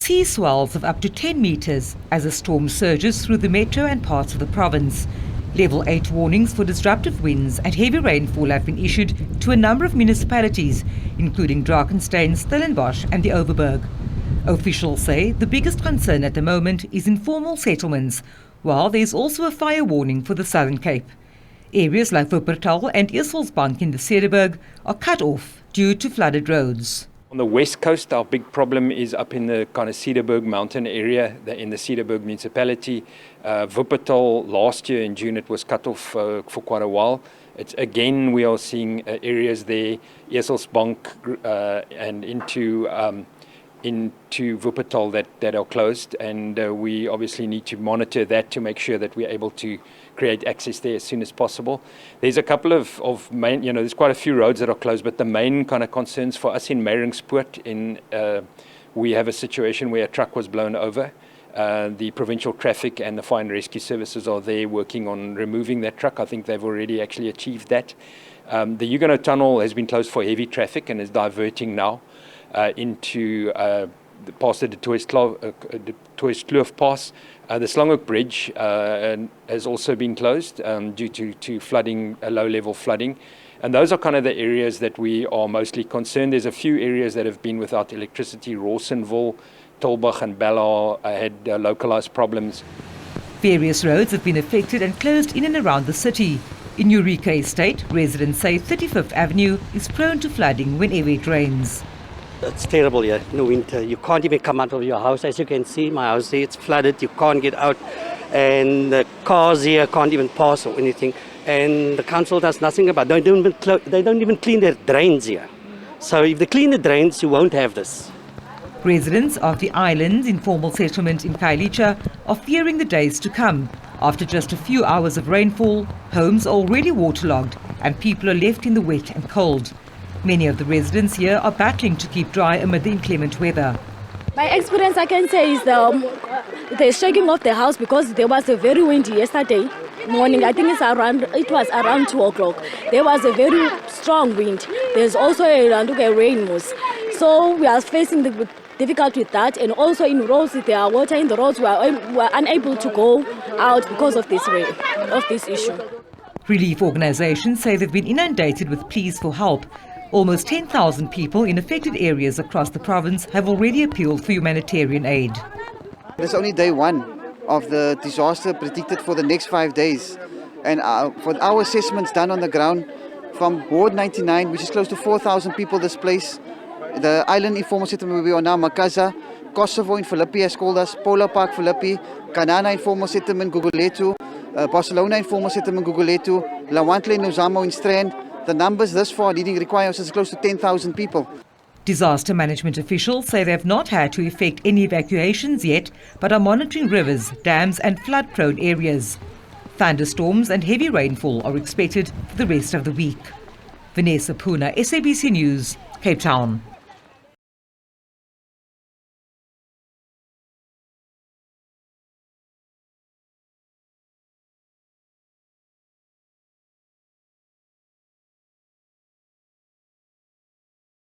sea swells of up to 10 metres as the storm surges through the metro and parts of the province. Level 8 warnings for disruptive winds and heavy rainfall have been issued to a number of municipalities, including Drakensberg, Stellenbosch and the Overberg. Officials say the biggest concern at the moment is informal settlements, while there is also a fire warning for the Southern Cape. Areas like Wuppertal and Eerselsbank in the Cederberg are cut off due to flooded roads. On the west coast, our big problem is up in the kind of Cederberg mountain area, in the Cederberg municipality. Wuppertal, last year in June, it was cut off for quite a while. Again, we are seeing areas there, Eerselsbank and into Wuppertal that are closed, and we obviously need to monitor that to make sure that we're able to create access there as soon as possible. There's a couple of main, there's quite a few roads that are closed, but the main kind of concerns for us in Meyringspoort, we have a situation where a truck was blown over. The provincial traffic and the fire and rescue services are there working on removing that truck. I think they've already actually achieved that. The Huguenot Tunnel has been closed for heavy traffic and is diverting now into past the Citrusdal Pass. The Slanghoek Bridge has also been closed due to flooding, low-level flooding. And those are kind of the areas that we are mostly concerned. There's a few areas that have been without electricity. Rawsonville, Tolbach and Belhar had localized problems. Various roads have been affected and closed in and around the city. In Eureka Estate, residents say 35th Avenue is prone to flooding whenever it rains. It's terrible here in the winter. You can't even come out of your house. As you can see, my house here, it's flooded. You can't get out. And the cars here can't even pass or anything. And the council does nothing about it. They don't even clean their drains here. So if they clean the drains, you won't have this. Residents of the island's informal settlement in Khayelitsha are fearing the days to come. After just a few hours of rainfall, homes are already waterlogged and people are left in the wet and cold. Many of the residents here are battling to keep dry amid the inclement weather. My experience, I can say, is the shaking of the house because there was a very windy yesterday morning. I think it was around 2 o'clock. There was a very strong wind. There's also a rain. So we are facing the difficulty with that. And also in roads, there are water in the roads. We are unable to go out because of this rain, of this issue. Relief organizations say they've been inundated with pleas for help. Almost 10,000 people in affected areas across the province have already appealed for humanitarian aid. It's only day one of the disaster predicted for the next 5 days. And for our assessments done on the ground from Ward 99, which is close to 4,000 people displaced, the island informal settlement where we are now, Makaza, Kosovo in Philippi has called us, Polar Park Philippi, Kanana informal settlement, Guguletu, Barcelona informal settlement, Guguletu, Lawandle, Nozamo in Strand. The numbers thus far needing requires is close to 10,000 people. Disaster management officials say they have not had to effect any evacuations yet, but are monitoring rivers, dams and flood-prone areas. Thunderstorms and heavy rainfall are expected for the rest of the week. Vanessa Puna, SABC News, Cape Town.